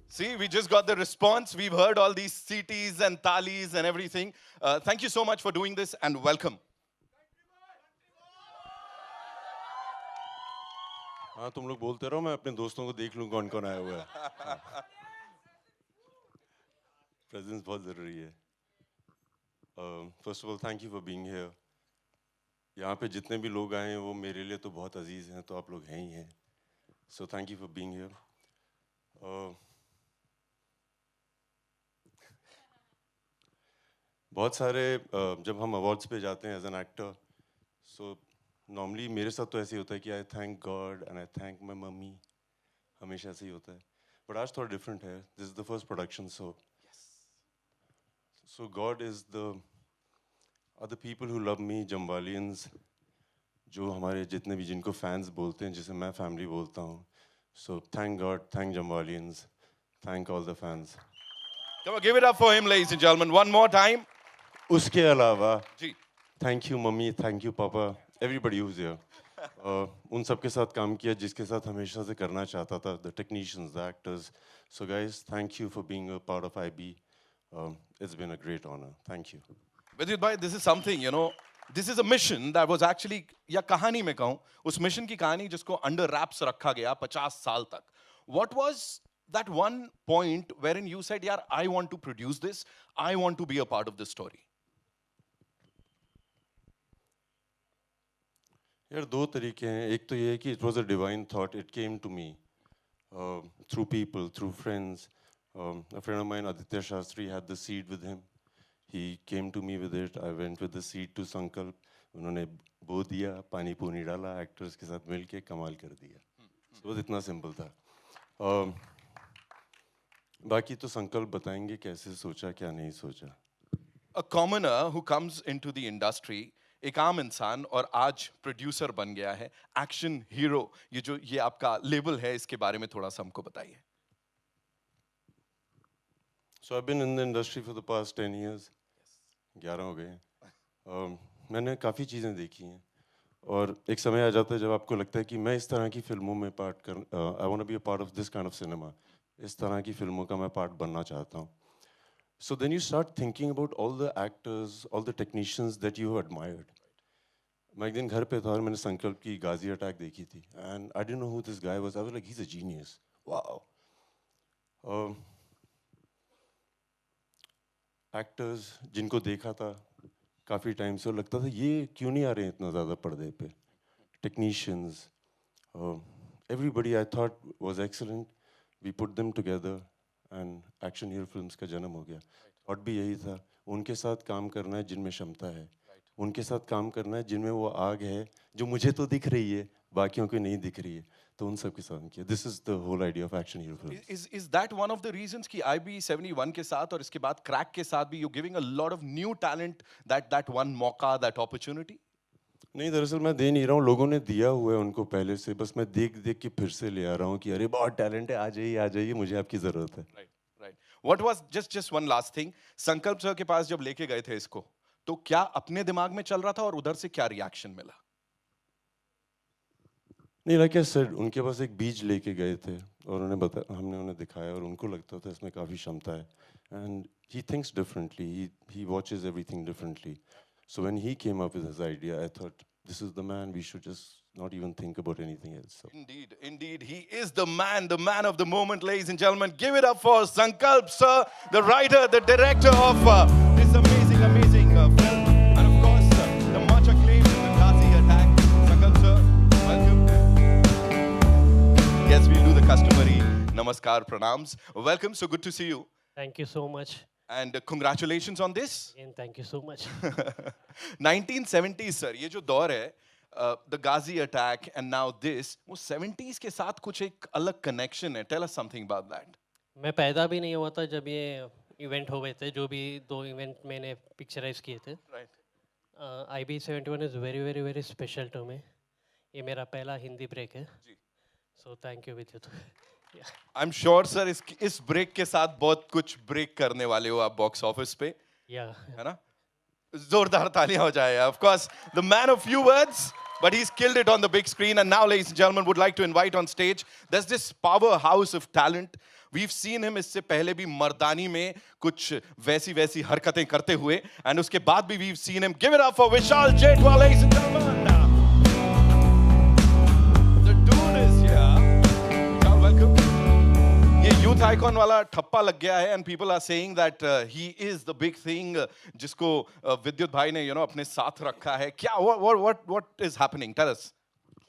See, we just got the response. We've heard all these CTs and talis and everything. Thank you so much for doing this and welcome. हाँ तुम लोग बोलते रहो, मैं अपने दोस्तों को देख लूँ कौन कौन आया हुआ है. प्रेजेंस बहुत ज़रूरी है. First of all thank you for being here. यहाँ पे जितने भी लोग आए हैं वो मेरे लिए तो बहुत अजीज़ हैं, तो आप लोग हैं ही हैं. So thank you for being here. बहुत सारे जब हम अवार्ड्स पे जाते हैं as an actor, so normally मेरे साथ तो ऐसे ही होता है कि I thank God and I thank my mummy. हमेशा ऐसे ही होता है. बट आज थोड़ा डिफरेंट है. This is the first production, so God is the people who love me, Jammwalians, जो हमारे जितने भी जिनको फैंस बोलते हैं, जिसे मैं फैमिली बोलता हूँ. So thank God, thank Jammwalians, thank all the fans. Come on, give it up for him, ladies and gentlemen. One more time. उसके अलावा जी. Thank you mummy, thank you papa, everybody who's here. उन सब के साथ काम किया जिसके साथ हमेशा से करना चाहता था. The technicians, the actors. So guys, thank you for being a part of IB. It's been a great honor. Thank you. Vidit bhai, this is something, this is a mission that was actually, या कहानी में कहूँ, उस mission की कहानी जिसको under raps रखा गया 50 साल तक. What was that one point wherein you said, यार, I want to produce this, I want to be a part of this story? यार दो तरीके हैं. एक तो ये है कि it was a divine thought. It came to me through people, through friends. A friend of mine, Aditya Shastri, had the seed with him. He came to me with it. I went with the seed to Sankalp. उन्होंने बो दिया, पानी पूनी डाला, actors के साथ मिलके कमाल कर दिया. So बस इतना सिंपल था. बाकी तो संकल्प बताएंगे कैसे सोचा, क्या नहीं सोचा. A commoner who comes into the industry, एक आम इंसान और आज प्रोड्यूसर बन गया है, एक्शन हीरो. ये आपका लेबल है, इसके बारे में थोड़ा सा हमको बताइए. So I've been in the industry for the past 10 years. 11 हो गए हैं. मैंने काफ़ी चीज़ें देखी हैं और एक समय आ जाता है जब आपको लगता है कि मैं इस तरह की फिल्मों में पार्ट कर, I want to be a part of this kind of cinema. इस तरह की फिल्मों का मैं पार्ट बनना चाहता हूँ. So then you start thinking about all the actors, all the technicians that you have admired. मैं एक दिन घर पे था और मैंने संकल्प की गाजी अटैक देखी थी. And I didn't know who this guy was. I was like, he's a genius. Wow. Actors जिनको देखा था काफ़ी टाइम से, लगता था ये क्यों नहीं आ रहे हैं इतना ज़्यादा पर्दे पे. Technicians, everybody I thought was excellent. We put them together and Action Hero films का जन्म हो गया. थॉट भी यही था, उनके साथ काम करना है जिनमें क्षमता है, उनके साथ काम करना है जिनमें वो आग है जो मुझे तो दिख रही है, बाकियों को नहीं दिख रही है. तो उन सब के साथ किया. This is the whole idea of Action Hero film. Is that one of the reasons कि IB 71 के साथ और इसके बाद क्रैक के साथ भी you're giving a lot of new talent that one मौका, that opportunity? नहीं, दरअसल मैं दे नहीं रहा हूँ, लोगों ने दिया हुआ है उनको पहले से. बस मैं देख देख के फिर से ले आ रहा हूँ कि अरे बहुत टैलेंट है, आ जाइए, मुझे आपकी ज़रूरत है. Right. What was just one last thing? संकल्प सर के पास जब लेके गए थे इसको, तो क्या अपने दिमाग में चल रहा था और उधर से क्या रिएक्शन मिला? नहीं, लाइक आई सेड, उनके पास एक बीज लेके गए थे और हमने उन्हें दिखाया और उनको लगता था इसमें काफ़ी क्षमता है. And he thinks differently, he watches everything differently. So when he came up with his idea, I thought this is the man, we should just not even think about anything else. So. Indeed, he is the man of the moment, ladies and gentlemen. Give it up for Sankalp sir, the writer, the director of this amazing film, and of course the much acclaimed The Ghazi Attack. Sankalp sir, welcome. Yes, we'll do the customary namaskar, pranams. Welcome, so good to see you. Thank you so much. And congratulations on this. Again, thank you so much. 1970s, sir, ये जो दौर है, the Ghazi attack and now this, वो 70s के साथ कुछ एक अलग connection है. Tell us something about that. मैं पैदा भी नहीं हुआ था जब ये इवेंट हो गए थे, जो भी 2 इवेंट मैंने पिक्चराइज किए थे. Right. IB 71 is very special to me. ये मेरा पहला हिंदी ब्रेक है. सो थैंक यू विद्युत. I'm sure sir इस ब्रेक के साथ बहुत कुछ ब्रेक करने वाले हो आप बॉक्स ऑफिस पे. है ना? जोरदार तालियां हो जाए. Of course, the man of few words, but he's killed it on the big screen. And now, ladies and gentlemen, would like to invite on stage, there's this powerhouse of talent. We've seen him इससे पहले भी मर्दानी में कुछ वैसी हरकतें करते हुए, and उसके बाद भी we've seen him. Give it up for Vishal Jaitwal, ladies and gentlemen. The dude is here. Vishal, welcome. ये यूथ आइकॉन वाला ठप्पा लग गया है, and people are saying that he is the big thing जिसको विद्युत भाई ने अपने साथ रखा है. क्या what is happening? Tell us.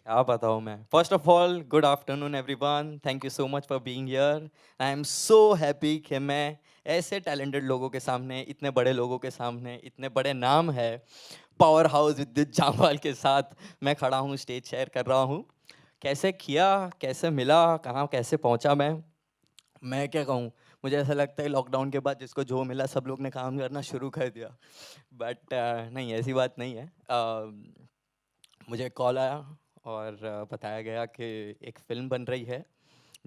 क्या बताऊँ मैं. First of all, good afternoon everyone. Thank you so much for being here. I am so happy कि मैं ऐसे talented लोगों के सामने, इतने बड़े लोगों के सामने, इतने बड़े नाम है पावर हाउस विद्युत जामवाल के साथ मैं खड़ा हूँ, स्टेज शेयर कर रहा हूँ. कैसे किया, कैसे मिला, कहाँ कैसे पहुँचा मैं क्या कहूँ. मुझे ऐसा लगता है लॉकडाउन के बाद जिसको जो मिला सब लोग ने काम करना शुरू कर दिया. बट नहीं, ऐसी बात नहीं है. मुझे कॉल आया और बताया गया कि एक फ़िल्म बन रही है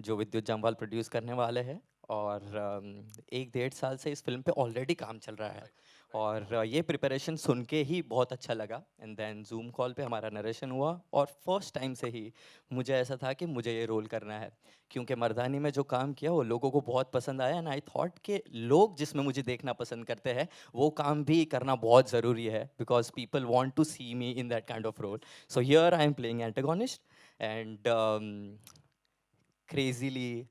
जो विद्युत जामवाल प्रोड्यूस करने वाले हैं, और 1-1.5 साल से इस फिल्म पे ऑलरेडी काम चल रहा है. और ये प्रिपरेशन सुन के ही बहुत अच्छा लगा. एंड देन जूम कॉल पे हमारा नरेशन हुआ, और फर्स्ट टाइम से ही मुझे ऐसा था कि मुझे ये रोल करना है, क्योंकि मर्दानी में जो काम किया वो लोगों को बहुत पसंद आया. एंड आई थॉट कि लोग जिसमें मुझे देखना पसंद करते हैं वो काम भी करना बहुत ज़रूरी है, because people want to see me in that kind of role. So here I am playing antagonist, and crazily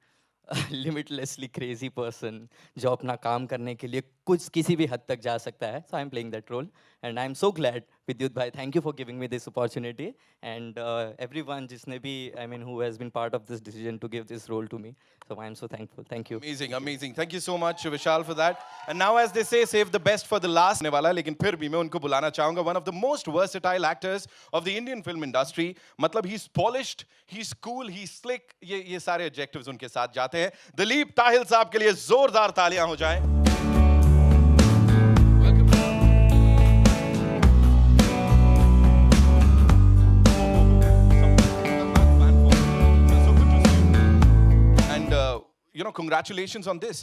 limitlessly crazy person जो अपना काम करने के लिए कुछ किसी भी हद तक जा सकता है. So I am playing that role, and I am so glad. Vidyut भाई, thank you for giving me this opportunity, and everyone जिसने भी, I mean, who has been part of this decision to give this role to me. So I am so thankful. Thank you. Amazing. Thank you so much, Vishal, for that. And now, as they say, save the best for the last. ने वाला, लेकिन फिर भी मैं उनको बुलाना चाहूँगा. One of the most versatile actors of the Indian film industry. मतलब he's polished, he's cool, he's slick. ये सारे adjectives उनके साथ जाते हैं. दिलीप ताहिल साहब के लिए जोरदार तालियां हो जाएं. Congratulations on this.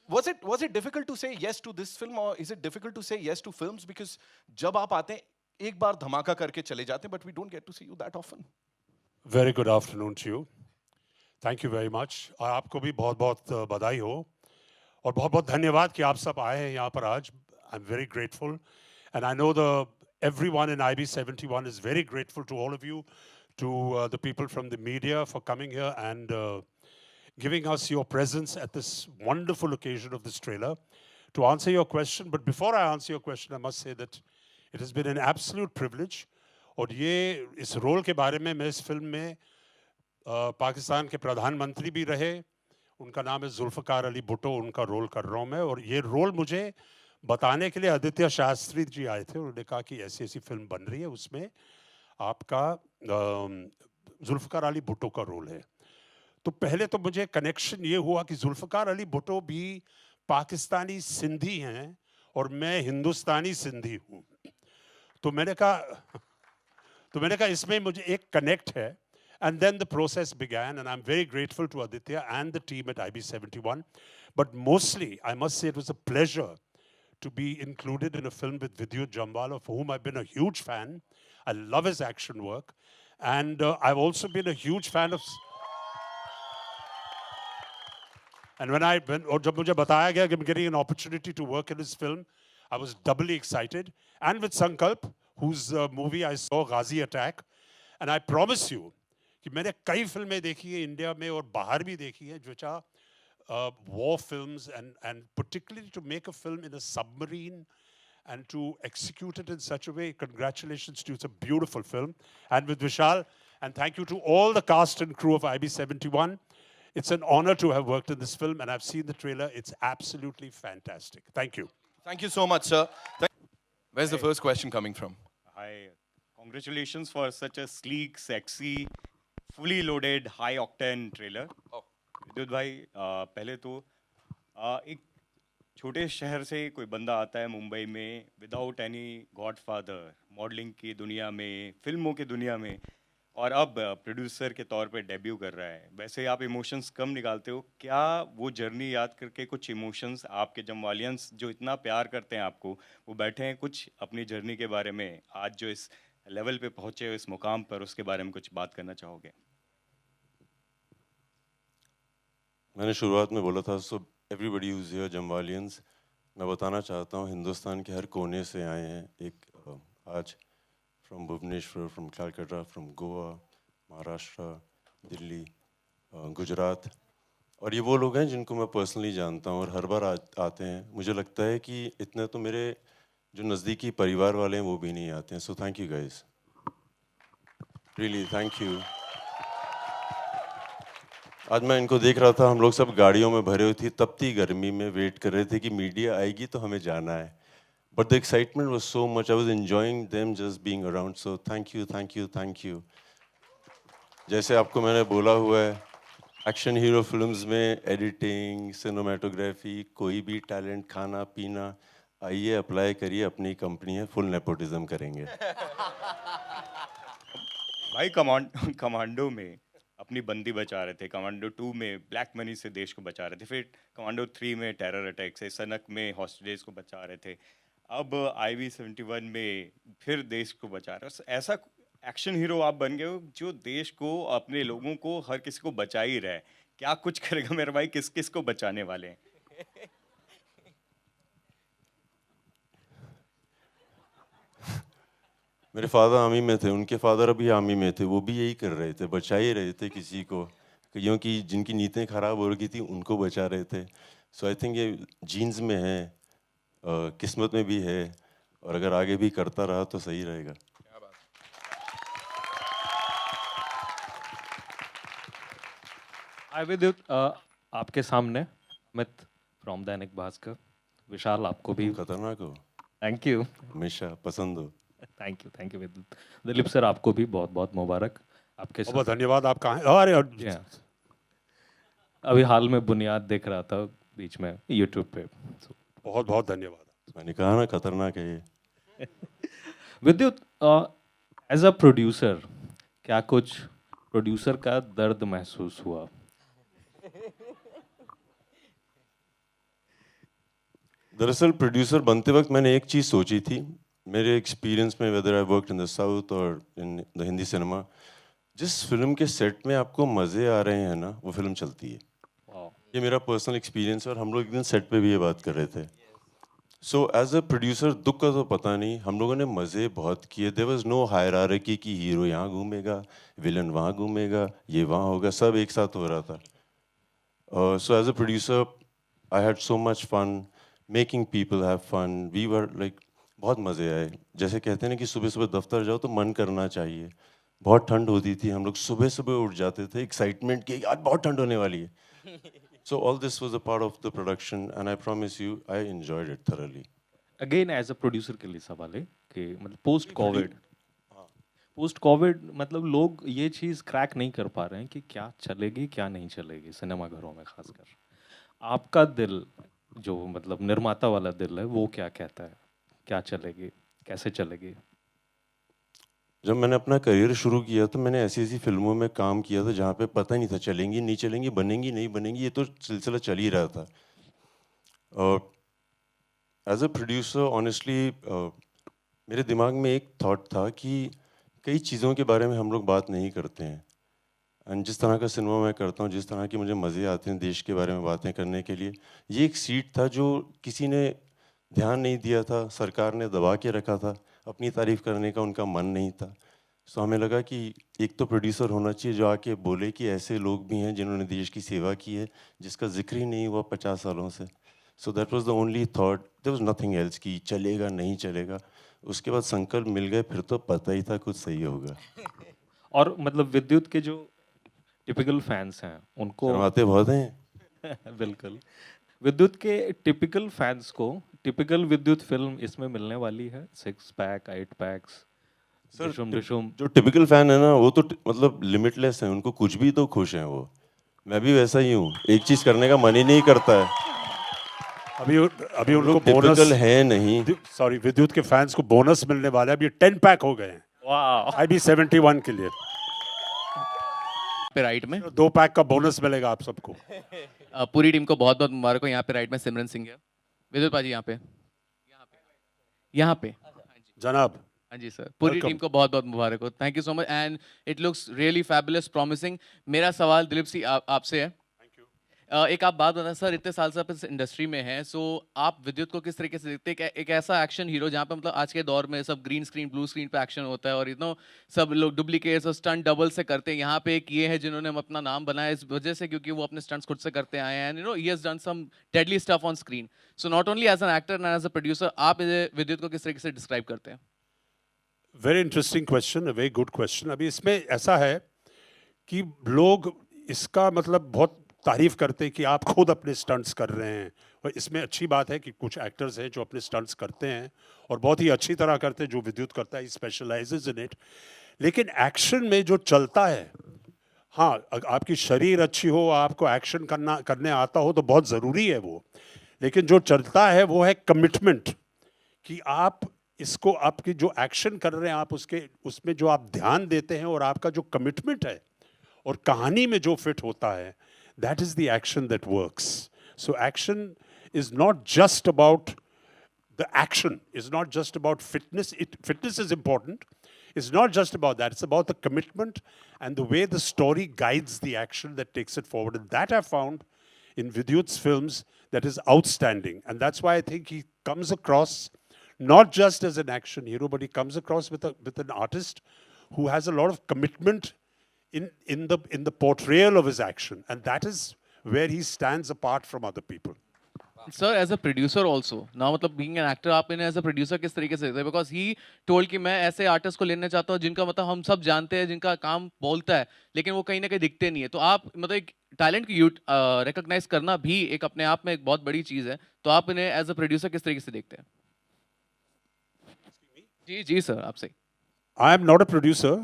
Was it difficult to say yes to this film, or is it difficult to say yes to films, because जब आप आते हैं एक बार धमाका करके चले जाते हैं, but we don't get to see you that often. Very good afternoon to you. Thank you very much. और आपको भी बहुत-बहुत बधाई हो, और बहुत-बहुत धन्यवाद कि आप सब आए हैं यहाँ पर आज. I'm very grateful, and I know everyone in IB71 is very grateful to all of you, to the people from the media for coming here and giving us your presence at this wonderful occasion of this trailer. To answer your question, but before I answer your question, I must say that it has been an absolute privilege. और ये इस role के बारे में, मैं इस film में पाकिस्तान के प्रधानमंत्री भी रहे, उनका नाम है जुल्फ़कार अली भुट्टो, उनका रोल कर रहा हूँ मैं. और ये रोल मुझे बताने के लिए आदित्य शास्त्री जी आए थे. उन्होंने कहा कि ऐसी ऐसी फिल्म बन रही है, उसमें आपका जुल्फ़कार अली भुट्टो का रोल है. तो पहले तो मुझे कनेक्शन ये हुआ कि जुल्फ़कार अली भुट्टो भी पाकिस्तानी सिंधी हैं और मैं हिंदुस्तानी सिंधी हूँ. तो मैंने कहा इसमें मुझे एक कनेक्ट है. And then the process began, and I'm very grateful to Aditya and the team at IB71. But mostly, I must say it was a pleasure to be included in a film with Vidyut Jamwal, of whom I've been a huge fan. I love his action work. And I've also been a huge fan of... And और जब मुझे बताया गया कि I'm getting an opportunity to work in this film, I was doubly excited. And with Sankalp, whose movie I saw, Ghazi Attack. And I promise you, कि मैंने कई फिल्में देखी है इंडिया में और बाहर भी देखी है, which are war films, and particularly to make a film in a submarine and to execute it in such a way. Congratulations to you. It's a beautiful film. And with Vishal, and thank you to all the cast and crew of IB71. It's an honor to have worked in this film, and I've seen the trailer. It's absolutely fantastic. Thank you. Thank you so much, sir. Where's the first question coming from? Hi. Congratulations for such a sleek, sexy, fully loaded, high-octane trailer. Oh. विद्युत भाई, पहले तो एक छोटे शहर से कोई बंदा आता है मुंबई में विदाउट एनी गॉडफादर, मॉडलिंग की दुनिया में, फिल्मों की दुनिया में, और अब प्रोड्यूसर के तौर पे डेब्यू कर रहा है. वैसे आप इमोशंस कम निकालते हो, क्या वो जर्नी याद करके कुछ इमोशंस आपके जमवालियंस जो इतना प्यार करते हैं आपको, वो बैठे हैं कुछ अपनी जर्नी के बारे में, आज जो इस लेवल पे पहुँचे हो, इस मुकाम पर, उसके बारे में कुछ बात करना चाहोगे? मैंने शुरुआत में बोला था, सो एवरीबडी हुज हियर जम्वालियंस, मैं बताना चाहता हूँ हिंदुस्तान के हर कोने से आए हैं एक आज, from Bhubaneswar, from Calcutta, from Goa, Maharashtra, Delhi, Gujarat, और ये वो लोग हैं जिनको मैं पर्सनली जानता हूँ और हर बार आते हैं। मुझे लगता है कि इतने तो मेरे जो नज़दीकी परिवार वाले हैं वो भी नहीं आते हैं। So thank you guys, really thank you. आज मैं इनको देख रहा था, हम लोग सब गाड़ियों में भरे हुए थे, तपती गर्मी में वेट कर रहे थे कि मीडिया आएगी तो हमें जाना है। But the excitement was so much, I was enjoying them just being around. So thank you, thank you, thank you. जैसे आपको मैंने बोला हुआ है, एक्शन हीरो फिल्म्स में एडिटिंग, सिनेमाटोग्राफी, कोई भी टैलेंट, खाना पीना, आइए अप्लाई करिए, अपनी कंपनी है, फुल नेपोटिज्म करेंगे। भाई कमांडो में अपनी बंदी बचा रहे थे, कमांडो 2 में ब्लैक मनी से देश को बचा रहे थे, फिर कमांडो 3 में टेरर अटैक से, सनक में हॉस्टेजेस को बचा रहे थे, अब IV-71 में फिर देश को बचा रहे हो। ऐसा एक्शन हीरो आप बन गए हो जो देश को, अपने लोगों को, हर किसी को बचा ही रहा है। क्या कुछ करेगा मेरे भाई, किस किस को बचाने वाले हैं? मेरे फादर आर्मी में थे, उनके फादर अभी आर्मी में थे, वो भी यही कर रहे थे, बचा ही रहे थे किसी को, कईयों की जिनकी नीतियाँ खराब हो रही थी उनको बचा रहे थे। सो आई थिंक ये जीन्स में है, किस्मत में भी है, और अगर आगे भी करता रहा तो सही रहेगा। हाय विद्युत, आपके सामने अमित फ्रॉम दैनिक भास्कर। विशाल आपको भी खतरनाक हो, थैंक यू। हमेशा पसंद हो। थैंक यू विद्युत। दिलीप सर आपको भी बहुत बहुत मुबारक। आपके बहुत धन्यवाद। आप कहाँ हैं? अरे Yeah. अभी हाल में बुनियाद देख रहा था बीच में यूट्यूब पे। बहुत बहुत धन्यवाद। मैंने कहा ना खतरनाक है ये। विद्युत, एज अ प्रोड्यूसर क्या कुछ प्रोड्यूसर का दर्द महसूस हुआ? दरअसल प्रोड्यूसर बनते वक्त मैंने एक चीज़ सोची थी, मेरे एक्सपीरियंस में, whether I work in the south और इन द हिंदी सिनेमा, जिस फिल्म के सेट में आपको मज़े आ रहे हैं ना, वो फिल्म चलती है। ये मेरा पर्सनल एक्सपीरियंस है, और हम लोग एक दिन सेट पे भी ये बात कर रहे थे। सो एज अ प्रोड्यूसर दुख का तो पता नहीं, हम लोगों ने मज़े बहुत किए। देयर वाज नो हायरार्की कि हीरो यहाँ घूमेगा, विलन वहाँ घूमेगा, ये वहाँ होगा, सब एक साथ हो रहा था। So as a producer I had so much fun making people have fun, we were like, बहुत मज़े आए। जैसे कहते हैं ना कि सुबह सुबह दफ्तर जाओ तो मन करना चाहिए। बहुत ठंड होती थी, हम लोग सुबह सुबह उठ जाते थे, एक्साइटमेंट की आज बहुत ठंड होने वाली है। So all this was a part of the production, and I promise you, I enjoyed it thoroughly. Again as a producer के लिए सवाल है कि मतलब पोस्ट कोविड मतलब लोग ये चीज़ क्रैक नहीं कर पा रहे हैं कि क्या चलेगी क्या नहीं चलेगी सिनेमाघरों में खासकर। आपका दिल, जो मतलब निर्माता वाला दिल है, वो क्या कहता है? क्या चलेगी, कैसे चलेगी? जब मैंने अपना करियर शुरू किया तो मैंने ऐसी ऐसी फिल्मों में काम किया था जहाँ पे पता नहीं था चलेंगी नहीं चलेंगी, बनेंगी नहीं बनेंगी, ये तो सिलसिला चल ही रहा था। एज अ प्रोड्यूसर ऑनेस्टली मेरे दिमाग में एक थॉट था कि कई चीज़ों के बारे में हम लोग बात नहीं करते हैं, एंड जिस तरह का सिनेमा मैं करता हूँ, जिस तरह के मुझे मज़े आते हैं देश के बारे में बातें करने के लिए, ये एक सीट था जो किसी ने ध्यान नहीं दिया था, सरकार ने दबा के रखा था, अपनी तारीफ करने का उनका मन नहीं था। सो हमें लगा कि एक तो प्रोड्यूसर होना चाहिए जो आके बोले कि ऐसे लोग भी हैं जिन्होंने देश की सेवा की है, जिसका जिक्र ही नहीं हुआ 50 सालों से। So that was the only thought, there was nothing else कि चलेगा नहीं चलेगा। उसके बाद संकल्प मिल गए, फिर तो पता ही था कुछ सही होगा। और मतलब विद्युत के जो टिपिकल फैंस हैं उनको शर्माते बहुत हैं। बिल्कुल, विद्युत के टिपिकल फैंस को टिपिकल विद्युत फिल्म इसमें मिलने वाली है, 6 पैक 8 पैक्स, डिशुम जो टिपिकल फैन है ना, वो तो मतलब लिमिटलेस है, उनको कुछ भी तो खुश हैं वो। मैं भी वैसा ही हूँ, एक चीज करने का मन ही नहीं करता है। अभी उनको टिपिकल बोनस है नहीं। सॉरी, विद्युत के फैंस को बोनस मिलने वाला है। अभी 10 पैक हो गए हैं वाह। IB-71 के लिए। पे राइट में 2 पैक का बोनस मिलेगा आप सबको। पूरी टीम को बहुत बहुत मुबारक हो। यहाँ पे राइट में सिमरन सिंह है, विद्युत पाजी यहाँ पे जनाब, हाँ जी सर, पूरी टीम को बहुत बहुत मुबारक हो। Thank you so much and it looks really fabulous, promising. मेरा सवाल दिलीप सिंह आपसे है। एक आप बात बताएं सर, इतने साल से आप इस इंडस्ट्री में हैं, सो आप विद्युत को किस तरीके से देखते हैं? एक ऐसा एक्शन हीरो जहाँ पे मतलब आज के दौर में सब ग्रीन स्क्रीन ब्लू स्क्रीन पे एक्शन होता है और सब लोग डुप्लीकेट्स और स्टंट डबल से करते हैं। यहाँ पे एक ये है जिन्होंने अपना नाम बनाया इस वजह से क्योंकि वो अपने स्टंट्स खुद से करते आए हैं, and he has done some deadly stuff on screen. So not only as an actor and as a producer, आप विद्युत को किस तरीके से डिस्क्राइब करते हैं? Very interesting question, a very good question. अभी इसमें ऐसा है कि लोग इसका मतलब बहुत तारीफ करते हैं कि आप खुद अपने स्टंट्स कर रहे हैं, और इसमें अच्छी बात है कि कुछ एक्टर्स हैं जो अपने स्टंट्स करते हैं और बहुत ही अच्छी तरह करते हैं, जो विद्युत करता है, स्पेशलाइजेज इन इट। लेकिन एक्शन में जो चलता है, हाँ, आपकी शरीर अच्छी हो, आपको एक्शन करने आता हो तो बहुत ज़रूरी है वो, लेकिन जो चलता है वो है कमिटमेंट, कि आप इसको, आपकी जो एक्शन कर रहे हैं आप उसमें जो आप ध्यान देते हैं और आपका जो कमिटमेंट है और कहानी में जो फिट होता है, that is the action that works. So action is not just about the action, is not just about fitness. Fitness is important. It's not just about that. It's about the commitment and the way the story guides the action that takes it forward. And that I found in Vidyut's films that is outstanding. And that's why I think he comes across not just as an action hero, but he comes across with an artist who has a lot of commitment in the portrayal of his action, and that is where he stands apart from other people. Sir as a producer also ना, मतलब being an actor आप इन्हें as a producer किस तरीके से देखते हैं? Because he told कि मैं ऐसे आर्टिस्ट को लेना चाहता हूँ जिनका मतलब हम सब जानते हैं, जिनका काम बोलता है लेकिन वो कहीं ना कहीं दिखते नहीं है। तो आप मतलब एक टैलेंट को रिकॉग्नाइज करना भी एक अपने आप में एक बहुत बड़ी चीज है, तो आप इन्हें एज अ प्रोड्यूसर किस तरीके से देखते हैं? जी जी सर, आपसे। I am not a producer,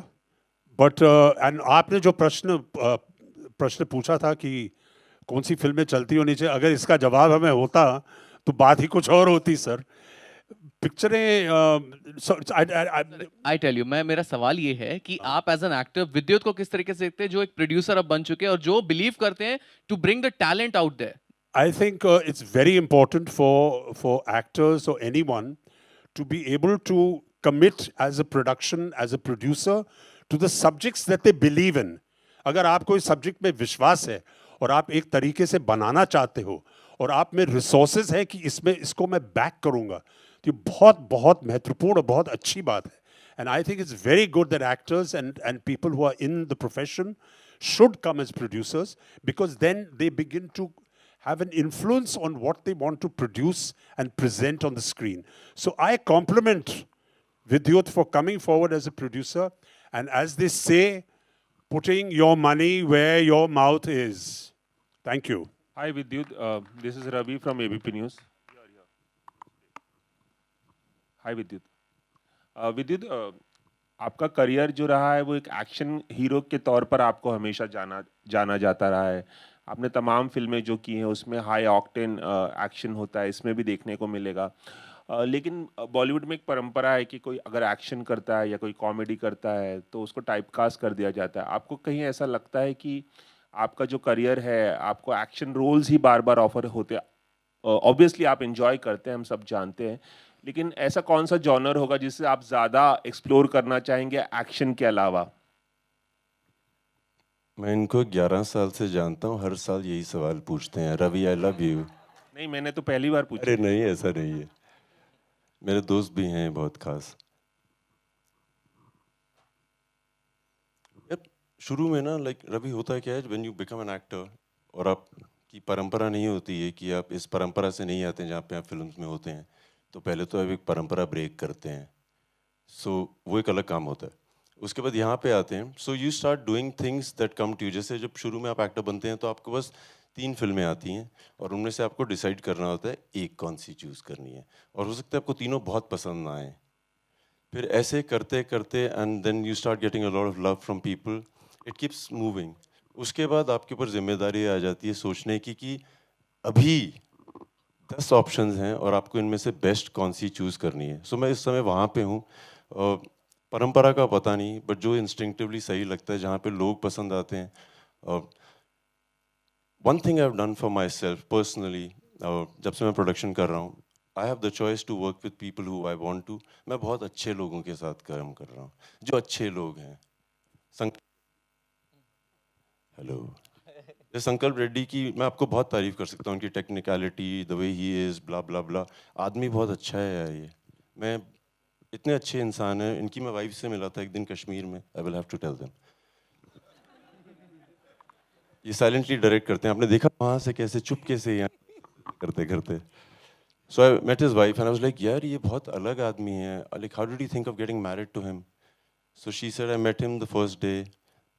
but and आपने जो प्रश्न पूछा था कि कौन सी फिल्में चलती होनी चाहिए, अगर इसका जवाब हमें होता तो बात ही कुछ और होती सर। पिक्चरें आई टेल यू, मेरा सवाल ये है कि आप एज एन एक्टर विद्युत को किस तरीके से देखते हैं, जो एक प्रोड्यूसर अब बन चुके हैं और जो बिलीव करते हैं to bring the talent out there? I think it's very important for actors or anyone to be able to commit as a production, as a producer, to the subjects that they believe in. अगर आपको इस subject में विश्वास है और आप एक तरीके से बनाना चाहते हो और आप में रिसोर्सेज है कि इसको मैं बैक करूंगा, तो ये बहुत बहुत महत्वपूर्ण और बहुत अच्छी बात है। And I think it's very good that actors and people who are in the profession should come as producers, because then they begin to have an influence on what they want to produce and present on the screen. So I compliment Vidyut for coming forward as a producer, and as they say, putting your money where your mouth is. Thank you. Hi Vidyut, this is Ravi from ABP News. Hi Vidyut. Vidyut, आपका career जो रहा है वो एक action hero के तौर पर आपको हमेशा जाना जाता रहा है। आपने तमाम फिल्में जो की हैं उसमें हाई ऑक्टेन एक्शन होता है, इसमें भी देखने को मिलेगा। लेकिन बॉलीवुड में एक परंपरा है कि कोई अगर एक्शन करता है या कोई कॉमेडी करता है तो उसको टाइपकास्ट कर दिया जाता है। आपको कहीं ऐसा लगता है कि आपका जो करियर है आपको एक्शन रोल्स ही बार बार ऑफर होते हैं? ऑब्वियसली आप एंजॉय करते हैं, हम सब जानते हैं, लेकिन ऐसा कौन सा जॉनर होगा जिससे आप ज़्यादा एक्सप्लोर करना चाहेंगे एक्शन के अलावा? मैं इनको 11 साल से जानता हूँ, हर साल यही सवाल पूछते हैं, रवि आई लव यू। नहीं, मैंने तो पहली बार पूछा। अरे नहीं, ऐसा नहीं है, मेरे दोस्त भी हैं बहुत खास। शुरू में ना लाइक रवि होता क्या है, when you become an actor और आपकी परंपरा नहीं होती है कि आप इस परंपरा से नहीं आते हैं जहाँ पे आप फिल्म्स में होते हैं, तो पहले तो आप एक परंपरा ब्रेक करते हैं, सो वो एक अलग काम होता है। उसके बाद यहाँ पे आते हैं, so you start doing things that come to you. जैसे जब शुरू में आप एक्टर बनते हैं तो आपको बस 3 फिल्में आती हैं और उनमें से आपको डिसाइड करना होता है एक कौन सी चूज़ करनी है, और हो सकता है आपको तीनों बहुत पसंद ना आए। फिर ऐसे करते करते and then you start getting a lot of love from people, it keeps moving. उसके बाद आपके ऊपर जिम्मेदारी आ जाती है सोचने की कि अभी 10 ऑप्शंस हैं और आपको इनमें से बेस्ट कौन सी चूज़ करनी है। सो मैं इस समय वहाँ पे हूँ, परंपरा का पता नहीं, बट जो इंस्टिंक्टिवली सही लगता है, जहाँ पे लोग पसंद आते हैं। One thing I have done for myself personally, जब से मैं प्रोडक्शन कर रहा हूँ, I have the choice to work with people who I want to. मैं बहुत अच्छे लोगों के साथ काम कर रहा हूँ, जो अच्छे लोग हैं। हेलो, संकल्प रेड्डी की मैं आपको बहुत तारीफ कर सकता हूँ, उनकी technicality, the way he is, blah blah blah. आदमी बहुत अच्छा है यार ये। मैं इतने अच्छे इंसान हैं, इनकी मैं वाइफ से मिला था एक दिन कश्मीर में। I will have to tell them. ये साइलेंटली डायरेक्ट करते हैं, आपने देखा वहाँ से कैसे चुपके से यहाँ करते करते। So I met his wife and I was like यार ये बहुत अलग आदमी है, like how did you think of getting married to him? So she said I met him the first day,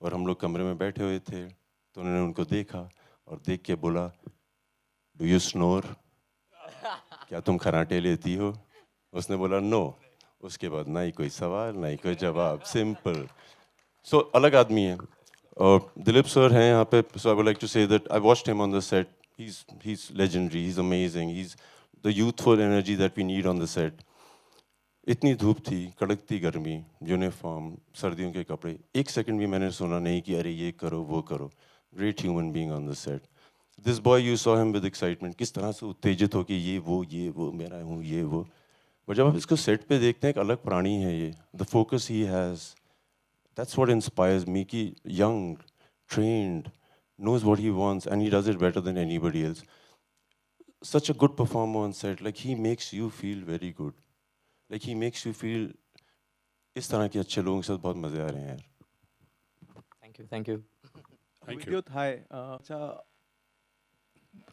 और हम लोग कमरे में बैठे हुए थे, तो उन्होंने उनको देखा और देख के बोला, डू यू स्नोर? क्या तुम खराटे लेती हो? उसने बोला नो। उसके बाद ना ही कोई सवाल ना ही कोई जवाब, सिंपल। सो अलग आदमी है। और दिलीप सर हैं यहाँ पे, so I would like to say that I watched him on the set. he's legendary, he's amazing, he's the youthful energy that we need on the set. इतनी धूप थी, कड़कती गर्मी, यूनिफॉर्म, सर्दियों के कपड़े, एक सेकंड भी मैंने सुना नहीं कि अरे ये करो वो करो। Great human being on the set. This boy, you saw him with excitement, किस तरह से उत्तेजित हो कि ये वो मेरा हूँ ये वो। और जब आप इसको सेट पे देखते हैं, एक अलग प्राणी है ये। The focus he has, that's what inspires me, कि young, trained, knows what he wants and he does it better than anybody else. Such a good performer on set, like he makes you feel very good, like he makes you feel इस तरह के अच्छे लोगों के साथ बहुत मजे आ रहे हैं यार। Thank you, thank you. विद्युत, हाय। अच्छा,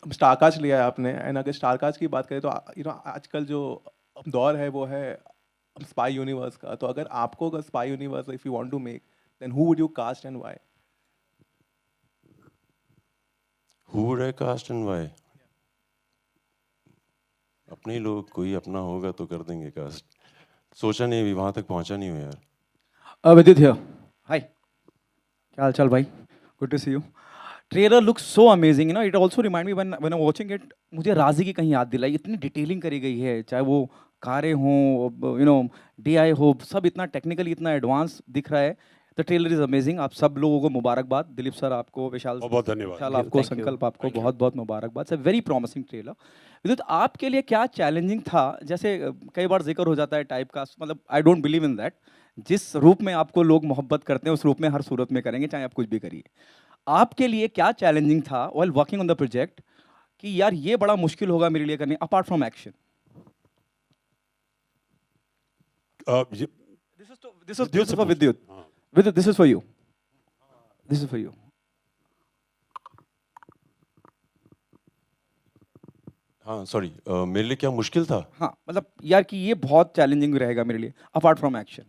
स्टारकास्ट लिया है आपने, एंड अगर स्टारकास्ट की बात करें तो आजकल जो दौर है वो है स्पाई यूनिवर्स का। तो अगर आपको अगर spy universe if you want to make, then who would you cast and why? Who would I cast and why? अपने लोग, कोई अपना होगा तो कर देंगे कास्ट। सोचा नहीं, अभी वहां तक पहुंचा नहीं हूँ यार। विद्युत हियर, हाय, क्या हाल चाल भाई? Good to see you. Trailer looks so amazing, you know, it also remind me when I watching it, मुझे राजी की कहीं याद दिलाई। इतनी डिटेलिंग करी गई है, चाहे वो कारें हों, यू नो, डीआई हो, सब इतना टेक्निकली इतना एडवांस दिख रहा है। The trailer is amazing. आप सब लोगों को मुबारकबाद। दिलीप सर आपको, विशाल बहुत धन्यवाद। विशाल आपको, संकल्प आपको बहुत बहुत मुबारकबाद। It's very promising trailer. विद्युत, आपके लिए क्या चैलेंजिंग था? जैसे कई बार जिक्र हो जाता है टाइप का, मतलब I don't believe in that. जिस रूप में आपको लोग मोहब्बत करते हैं उस रूप में हर सूरत में करेंगे, चाहे आप कुछ भी करिए। आपके लिए क्या चैलेंजिंग था while working on the project, कि यार ये बड़ा मुश्किल होगा मेरे लिए करने, apart from action? This is for Vidyut. Vidyut, this is for you. This is for you. हाँ सॉरी, मेरे लिए क्या मुश्किल था? हाँ, मतलब यार कि ये बहुत चैलेंजिंग रहेगा मेरे लिए अपार्ट फ्रॉम एक्शन।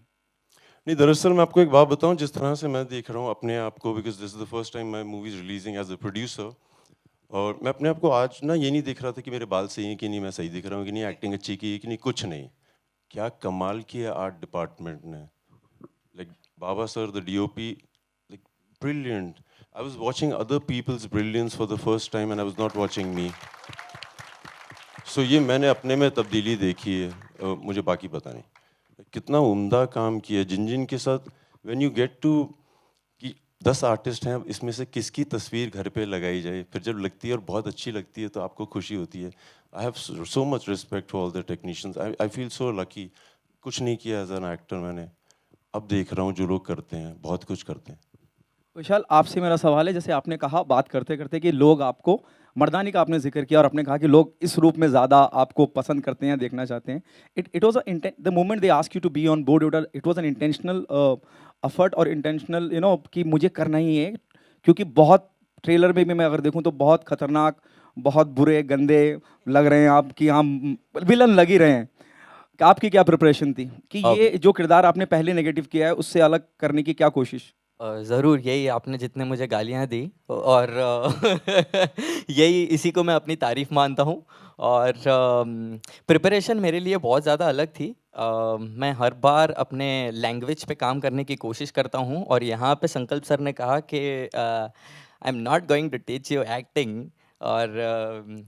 नहीं, दरअसल मैं आपको एक बात बताऊं, जिस तरह से मैं देख रहा हूँ अपने आप को, because this is the first time my movie is releasing as a producer, और मैं अपने आप को आज ना ये नहीं देख रहा था कि मेरे बाल सही हैं कि नहीं, मैं सही दिख रहा हूँ कि नहीं, एक्टिंग अच्छी की है कि नहीं, कुछ नहीं। क्या कमाल किया आर्ट डिपार्टमेंट ने, like Baba sir the DOP, like brilliant. I was watching other people's brilliance for the first time and I was not watching me. So ये मैंने अपने में तब्दीली देखी है, मुझे बाकी पता नहीं। कितना उम्दा काम किया जिन जिन के साथ, व्हेन यू गेट टू कि 10 आर्टिस्ट हैं, इसमें से किसकी तस्वीर घर पे लगाई जाए, फिर जब लगती है और बहुत अच्छी लगती है तो आपको खुशी होती है। I have so much respect for all the technicians. I feel so lucky. कुछ नहीं किया एज एन एक्टर मैंने, अब देख रहा हूँ जो लोग करते हैं, बहुत कुछ करते हैं। विशाल, आपसे मेरा सवाल है, जैसे आपने कहा बात करते करते कि लोग आपको, मर्दानी का आपने जिक्र किया और आपने कहा कि लोग इस रूप में ज़्यादा आपको पसंद करते हैं, देखना चाहते हैं। It was the moment they ask you to be on board, it was an intentional effort और इंटेंशनल, यू नो, कि मुझे करना ही है, क्योंकि बहुत ट्रेलर में भी मैं अगर देखूं तो बहुत खतरनाक, बहुत बुरे गंदे लग रहे हैं आप, कि हम विलन लग ही रहे हैं। आपकी क्या प्रिपरेशन थी कि ये जो किरदार आपने पहले नेगेटिव किया है उससे अलग करने की क्या कोशिश? ज़रूर, यही आपने जितने मुझे गालियाँ दी और यही, इसी को मैं अपनी तारीफ मानता हूँ। और प्रिपरेशन मेरे लिए बहुत ज़्यादा अलग थी। मैं हर बार अपने लैंग्वेज पे काम करने की कोशिश करता हूँ, और यहाँ पे संकल्प सर ने कहा कि I am not going to teach you acting, और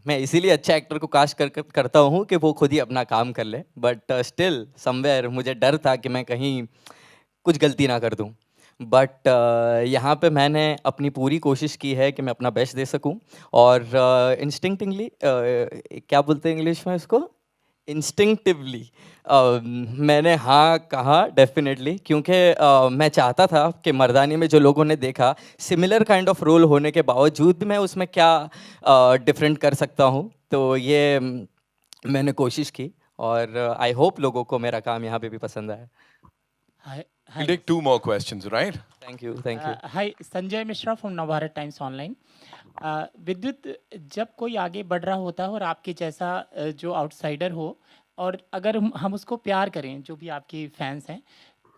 मैं इसीलिए अच्छा एक्टर को कास्ट करता हूँ कि वो खुद ही अपना काम कर ले। बट स्टिल समवेयर मुझे डर था कि मैं कहीं कुछ गलती ना कर दूँ। बट यहाँ पे मैंने अपनी पूरी कोशिश की है कि मैं अपना बेस्ट दे सकूँ, और इंस्टिंक्टिवली क्या बोलते हैं इंग्लिश में इसको, इंस्टिंक्टिवली मैंने हाँ कहा डेफिनेटली, क्योंकि मैं चाहता था कि मर्दानी में जो लोगों ने देखा सिमिलर काइंड ऑफ रोल होने के बावजूद भी मैं उसमें क्या डिफरेंट कर सकता हूँ, तो ये मैंने कोशिश की और आई होप लोगों को मेरा काम यहाँ पे भी पसंद आया। Hi, We'll take 2 more questions, right? Thank you, thank you. Hi, Sanjay Mishra from Navbharat times online. विद्युत, जब कोई आगे बढ़ रहा होता है और आपके जैसा जो आउटसाइडर हो, और अगर हम उसको प्यार करें, जो भी आपके फैंस हैं,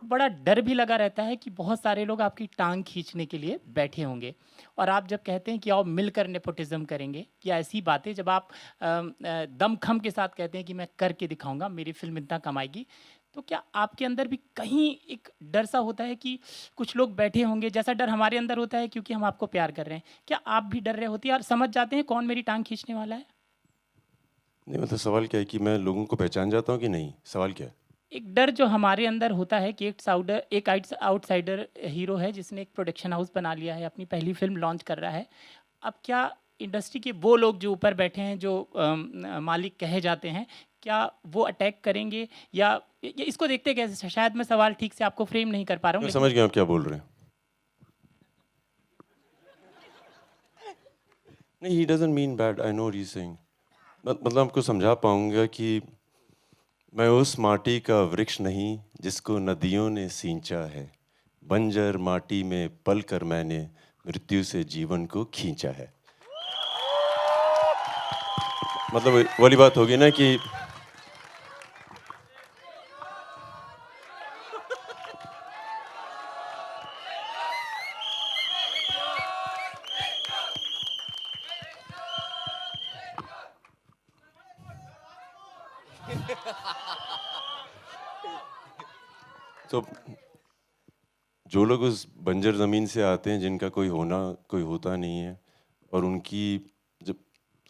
बड़ा डर भी लगा रहता है कि बहुत सारे लोग आपकी टांग खींचने के लिए बैठे होंगे, और आप जब कहते हैं कि आओ मिलकर नेपोटिज्म करेंगे, या ऐसी बातें जब आप दमखम के साथ कहते हैं कि मैं करके दिखाऊंगा, मेरी फिल्म इतना कमाएगी, तो क्या आपके अंदर भी कहीं एक डर सा होता है कि कुछ लोग बैठे होंगे, जैसा डर हमारे अंदर होता है क्योंकि हम आपको प्यार कर रहे हैं, क्या आप भी डर रहे होती है और समझ जाते हैं कौन मेरी टांग खींचने वाला है? नहीं, मतलब सवाल क्या है कि मैं लोगों को पहचान जाता हूँ कि नहीं, सवाल क्या है? एक डर जो हमारे अंदर होता है कि एक आउटसाइडर हीरो है जिसने एक प्रोडक्शन हाउस बना लिया है, अपनी पहली फिल्म लॉन्च कर रहा है, अब क्या इंडस्ट्री के वो लोग जो ऊपर बैठे हैं, जो मालिक कहे जाते हैं, क्या वो अटैक करेंगे, या इसको देखते कैसे? शायद मैं सवाल ठीक से आपको फ्रेम नहीं कर पा रहा हूँ। मैं समझ गया आप क्या बोल रहे हैं। नहीं, he doesn't mean bad, I know what he's saying. मतलब आपको समझा पाऊंगा कि मैं उस माटी का वृक्ष नहीं जिसको नदियों ने सींचा है, बंजर माटी में पल कर मैंने मृत्यु से जीवन को खींचा है। मतलब वाली बात होगी ना कि तो जो लोग उस बंजर ज़मीन से आते हैं, जिनका कोई होता नहीं है, और उनकी जब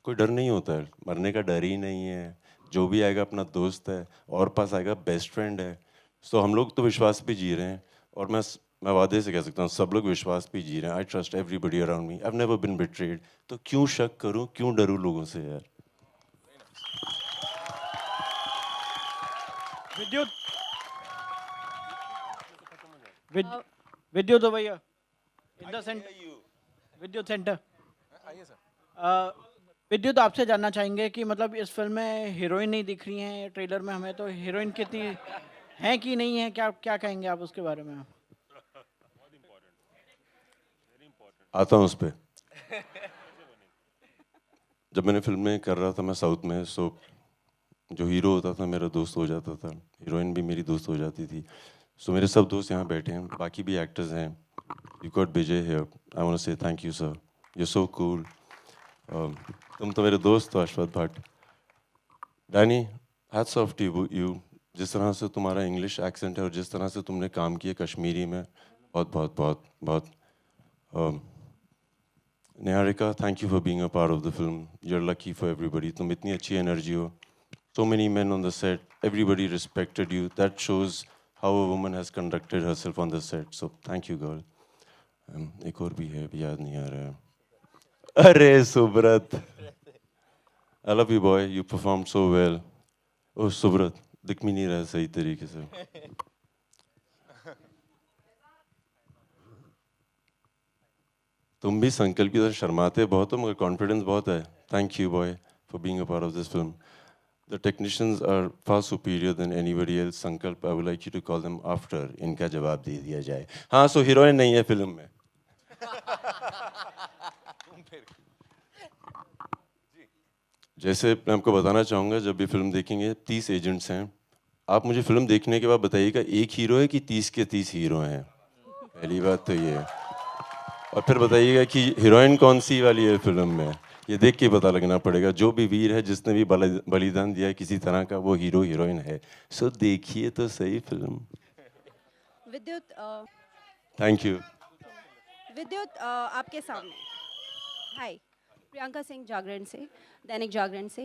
कोई डर नहीं होता है, मरने का डर ही नहीं है, जो भी आएगा अपना दोस्त है, और पास आएगा बेस्ट फ्रेंड है, तो हम लोग तो विश्वास पे जी रहे हैं, और मैं वादे से कह सकता हूँ सब लोग विश्वास पे जी रहे हैं। I trust everybody around me, I have never been betrayed, तो क्यों शक करूँ, क्यों डरूँ लोगों से यार। विद्युत हो भैया, विद्युत सेंटर। विद्युत, आपसे जानना चाहेंगे कि मतलब इस फिल्म में हीरोइन नहीं दिख रही हैं ट्रेलर में हमें, तो हीरोइन कितनी है कि नहीं है, क्या कहेंगे आप उसके बारे में? आता हूँ उस पर। जब मैंने फिल्म में कर रहा था, मैं साउथ में, सो जो हीरो होता था मेरा दोस्त हो जाता था, हीरोइन भी मेरी दोस्त हो जाती थी, सो मेरे सब दोस्त यहाँ बैठे हैं, बाकी भी एक्टर्स हैं। You got Vijay here, I want to say thank you sir, you so cool. तुम तो मेरे दोस्त हो, Ashwath Bhatt, Danny, hats off to you, जिस तरह से तुम्हारा इंग्लिश एक्सेंट है और जिस तरह से तुमने काम किया कश्मीरी में, बहुत बहुत बहुत बहुत। Niharika, thank you for being a part of the film, you are lucky for everybody, तुम इतनी अच्छी एनर्जी हो, so many men on the set, everybody respected you, that shows how a woman has conducted herself on the set, so thank you girl. एक और भी है, अभी याद नहीं आ रहा है। अरे Subrat, I love you boy, you performed so well. Oh Subrat, दिख भी नहीं रहा सही तरीके से। तुम भी संकल्प की तरह शर्माते बहुत हो, मगर कॉन्फिडेंस बहुत है। Thank you boy for being a part of this film. The technicians are far superior than anybody else. संकल्प, I would like you to call them after. इनका जवाब दे दिया जाए। हाँ, सो हीरोइन नहीं है फिल्म में। जैसे मैं आपको बताना चाहूँगा, जब भी फिल्म देखेंगे 30 एजेंट्स हैं, आप मुझे फिल्म देखने के बाद बताइएगा एक हीरो है कि 30 के 30 हीरो हैं, पहली बात तो ये है, और फिर बताइएगा कि हीरोइन कौन सी वाली है फिल्म में, ये देख के पता लगना पड़ेगा। जो भी वीर है, जिसने भी बलिदान दिया है किसी तरह का, वो हीरो हीरोइन है। सो देखिए तो सही फिल्म। विद्युत, थैंक यू। विद्युत, आपके सामने हाय, प्रियंका सिंह जागरण से, दैनिक जागरण से।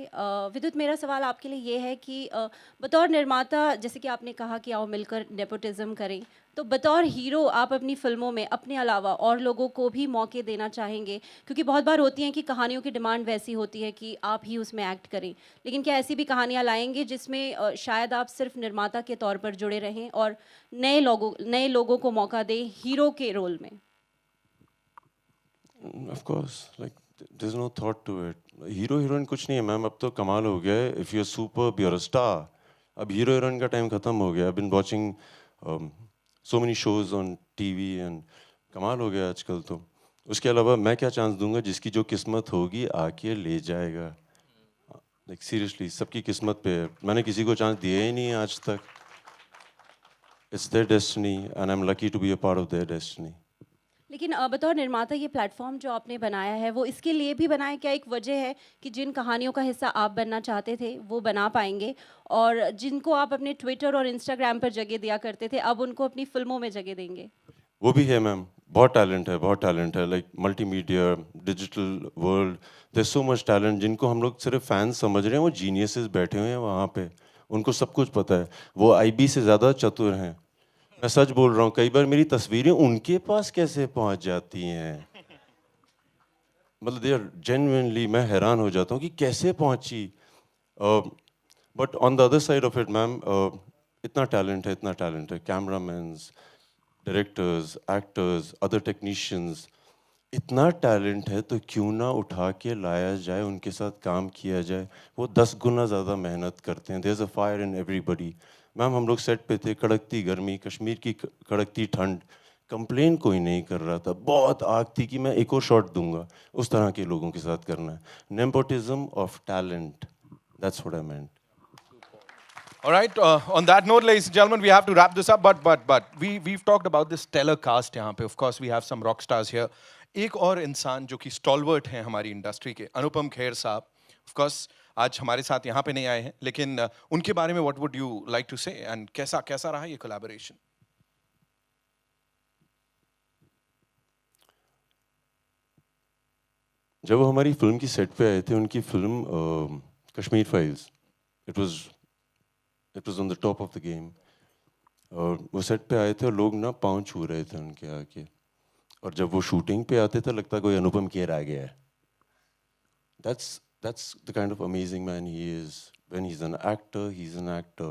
विद्युत, मेरा सवाल आपके लिए ये है कि बतौर निर्माता, जैसे कि आपने कहा कि आओ मिलकर नेपोटिज्म करें, तो बतौर हीरो आप अपनी फिल्मों में अपने अलावा और लोगों को भी मौके देना चाहेंगे, क्योंकि बहुत बार होती हैं कि कहानियों की डिमांड वैसी होती है कि आप ही उसमें एक्ट करें, लेकिन क्या ऐसी भी कहानियाँ लाएंगे जिसमें शायद आप सिर्फ निर्माता के तौर पर जुड़े रहें और नए लोगों को मौका दें हीरो के रोल में? Of course, like there's no thought to it. Hero heroine कुछ नहीं है मैम, अब तो कमाल हो गया है. If you're superb, you're a star. अब हीरो हीरोइन का टाइम खत्म हो गया. I've been watching so many shows on TV and कमाल हो गया आजकल तो. उसके अलावा मैं क्या चांस दूंगा, जिसकी जो किस्मत होगी आके ले जाएगा. Like seriously, सबकी किस्मत पे है. मैंने किसी को चांस दिया ही नहीं आज तक. It's their destiny and I'm lucky to be a part of their destiny. लेकिन बतौर निर्माता ये प्लेटफॉर्म जो आपने बनाया है वो इसके लिए भी बनाया, क्या एक वजह है कि जिन कहानियों का हिस्सा आप बनना चाहते थे वो बना पाएंगे, और जिनको आप अपने ट्विटर और इंस्टाग्राम पर जगह दिया करते थे अब उनको अपनी फिल्मों में जगह देंगे? वो भी है मैम, बहुत टैलेंट है, बहुत टैलेंट है. Like multimedia, digital world, there so much talent. जिनको हम लोग सिर्फ फैंस समझ रहे हैं वो जीनियसेस बैठे हुए हैं वहाँ पे. उनको सब कुछ पता है. वो IB से ज़्यादा चतुर हैं. मैं सच बोल रहा हूँ, कई बार मेरी तस्वीरें उनके पास कैसे पहुँच जाती हैं, मतलब दे आर जेन्युइनली, मैं हैरान हो जाता हूँ कि कैसे पहुँची. But on the other side of it ma'am, इतना टैलेंट है. कैमरामैन्स, डायरेक्टर्स, एक्टर्स, अदर टेक्नीशियंस, इतना टैलेंट है तो क्यों ना उठा के लाया जाए, उनके साथ काम किया जाए. वो 10 गुना ज़्यादा मेहनत करते हैं. There is a fire in everybody. Ma'am हम लोग सेट पे थे, कड़कती गर्मी, कश्मीर की कड़कती ठंड, कंप्लेन कोई नहीं कर रहा था. बहुत आग थी कि मैं एक और शॉट दूंगा. उस तरह के लोगों के साथ करना है. Nepotism of talent, that's what I meant. All right, on that note, ladies and gentlemen, we have to wrap this up, but we've talked about this stellar cast यहाँ पे. Of course, we have some rock stars here. एक और इंसान जो कि stalwart हैं हमारी industry के, अनुपम खेर साहब. Of course, आज हमारे साथ यहाँ पे नहीं आए हैं, लेकिन उनके बारे में what would you like to say and कैसा रहा ये collaboration? जब वो हमारी फिल्म की सेट पे आए थे, उनकी film Kashmir files, it was on the top of the game. और वो सेट पे आए थे और लोग ना पाँव छू रहे थे उनके आके. और जब वो शूटिंग पे आते थे लगता कोई अनुपम खेर आ गया है. That's the kind of amazing man he is. When he's an actor, he's an actor.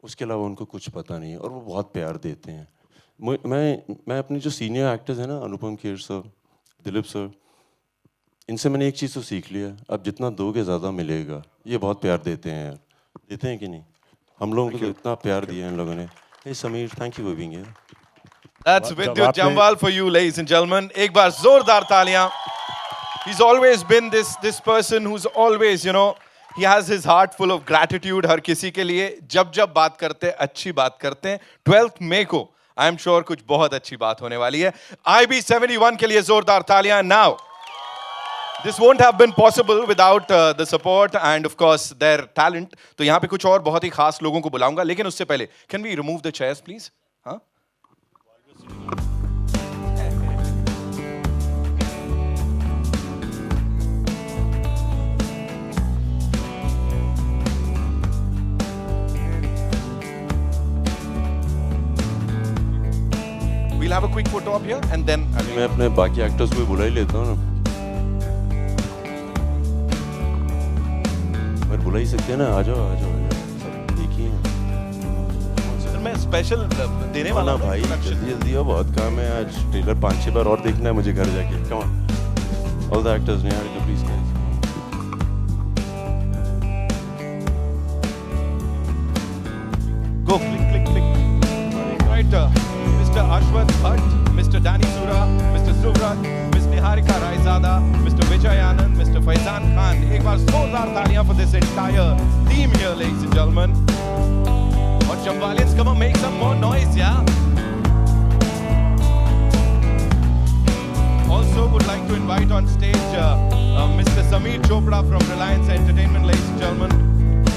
उसके अलावा उनको कुछ पता नहीं है और वो बहुत प्यार देते हैं. मैं अपने जो सीनियर एक्टर्स हैं ना, अनुपम खेर सर, दिलीप सर, इनसे मैंने एक चीज़ तो सीख लिया, अब जितना दोगे ज़्यादा मिलेगा. ये बहुत प्यार देते हैं यार. देते हैं कि नहीं? हम लोगों को इतना प्यार दिया इन लोगों ने. Hey Sameer, thank you for being here. That's Vidyut Jamwal for you, ladies and gentlemen. एक बार जोरदार तालियां. He's always been this person who's always, you know, he has his heart full of gratitude हर किसी के लिए. जब बात करते हैं, अच्छी बात करते हैं. 12th May को I am sure कुछ बहुत अच्छी बात होने वाली है. IB 71 के लिए जोरदार तालियां. Now, this won't have been possible without the support and of course their talent. तो यहाँ पे कुछ और बहुत ही खास लोगों को बुलाऊंगा, लेकिन उससे पहले can we remove the chairs please? हाँ? We'll have a quick photo up here and then मैं अपने बाकी एक्टर्स को बुला ही लेता हूँ ना. पर बुला ही सकते हैं ना. आ जाओ सब देखिए. सर मैं स्पेशल देने वाला हूँ भाई. जल्दी हो, बहुत काम है आज. ट्रेलर 5-6 बार और देखना है मुझे घर जाके. Come on all the actors ने यार, please guys. Go click. Right, Mr. Ashwath Bhatt, Mr. Danny Sura, Mr. Suvrat, Ms. Niharika Raizada, Mr. Vijay Anand, Mr. Faizan Khan. एक बार जोरदार तालियां for this entire team here, ladies and gentlemen. और Jamwalians, come on, make some more noise, yeah. Also would like to invite on stage Mr. Sameer Chopra from Reliance Entertainment, ladies and gentlemen.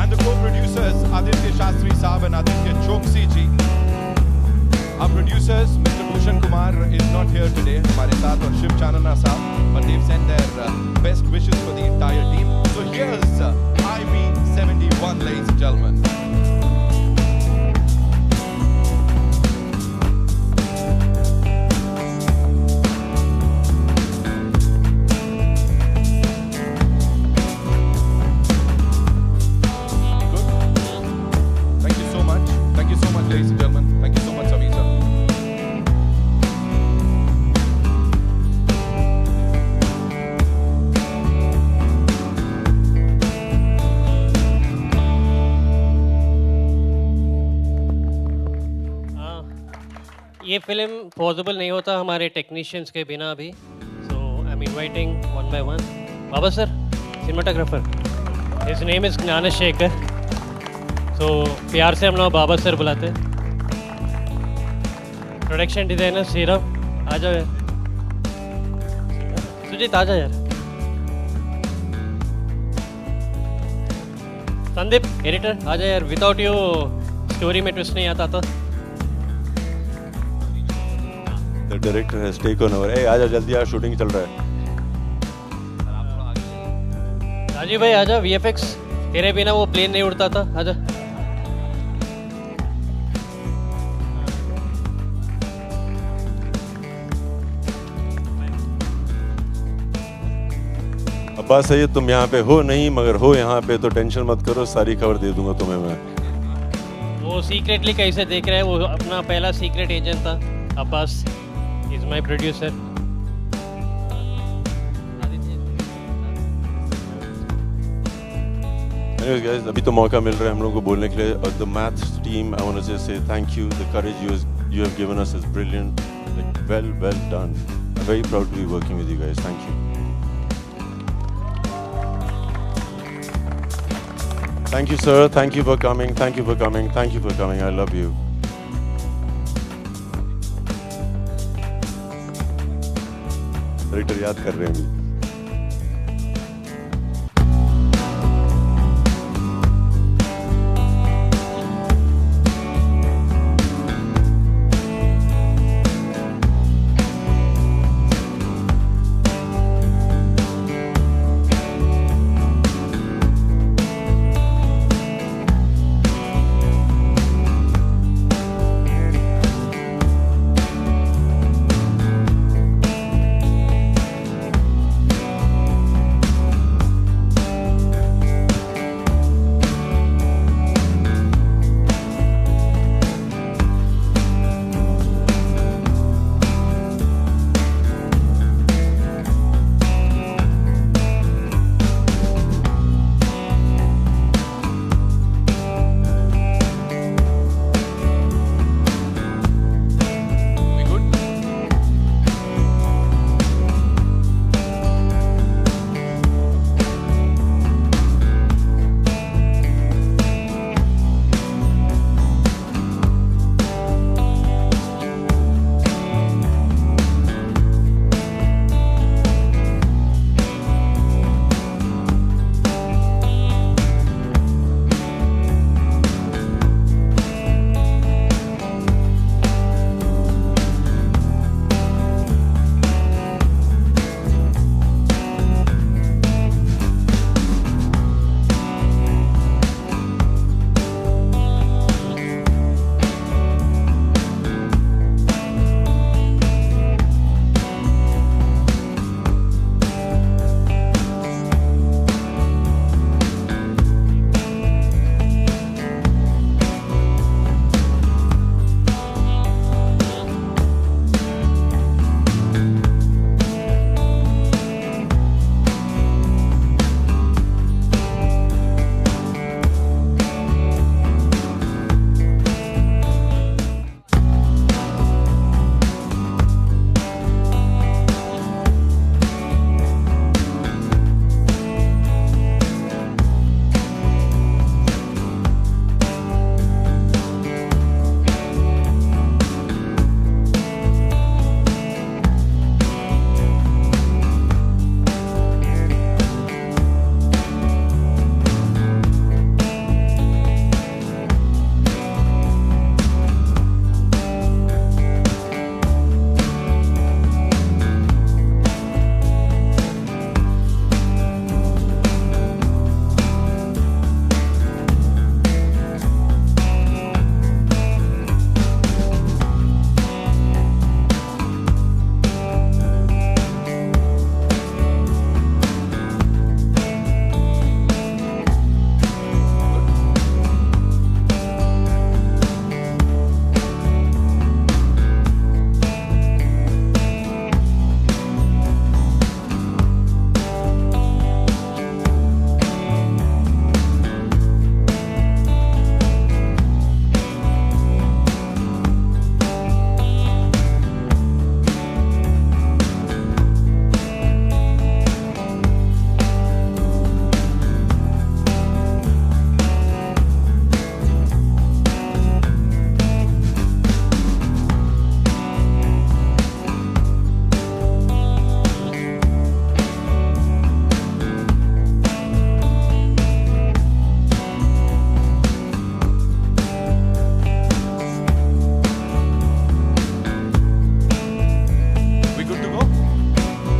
And the co-producers Aditya Shastri Saab and Aditya Choksi ji. Our producers, Mr. Bhushan Kumar is not here today. हमारे साथ और शिव चानना साहब, but they've sent their best wishes for the entire team. So here's IB 71, ladies and gentlemen. ये film possible नहीं होता हमारे technicians के बिना भी. So I'm inviting one by one. Baba sir, cinematographer. His name is Gnanashekar. So प्यार से हम लोग बाबा सर बुलाते हैं. प्रोडक्शन डिजाइनर सीरम, आ जाओ यार. सुजीत आ जाओ यार. संदीप एडिटर आ जाओ यार. विदाउट यू स्टोरी में ट्विस्ट नहीं आता था. The director has taken over. Hey, आजा जल्दी यार, शूटिंग चल रहा है. राजीव भाई आजा. VFX तेरे बिना वो प्लेन नहीं उड़ता था. आजा. अब्बास सैयद, तुम यहाँ पे हो नहीं मगर हो यहाँ पे, तो टेंशन मत करो, सारी खबर दे दूंगा तुम्हें मैं. वो सीक्रेटली कैसे देख रहे हैं. वो अपना पहला सीक्रेट एजेंट था. Abbas is my producer. Anyways guys, अभी तो मौका मिल रहा है हम लोगों को बोलने के लिए. The math team, I want to just say thank you. The courage you have given us is brilliant. Like, well done. I'm very proud to be working with you guys. Thank you. Thank you sir. Thank you for coming. Thank you for coming. Thank you for coming. I love you. Director याद कर रहे हैं अभी.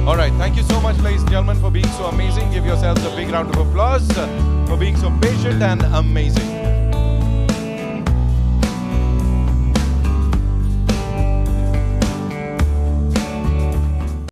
All right, thank you so much, ladies and gentlemen, for being so amazing. Give yourselves a big round of applause for being so patient and amazing.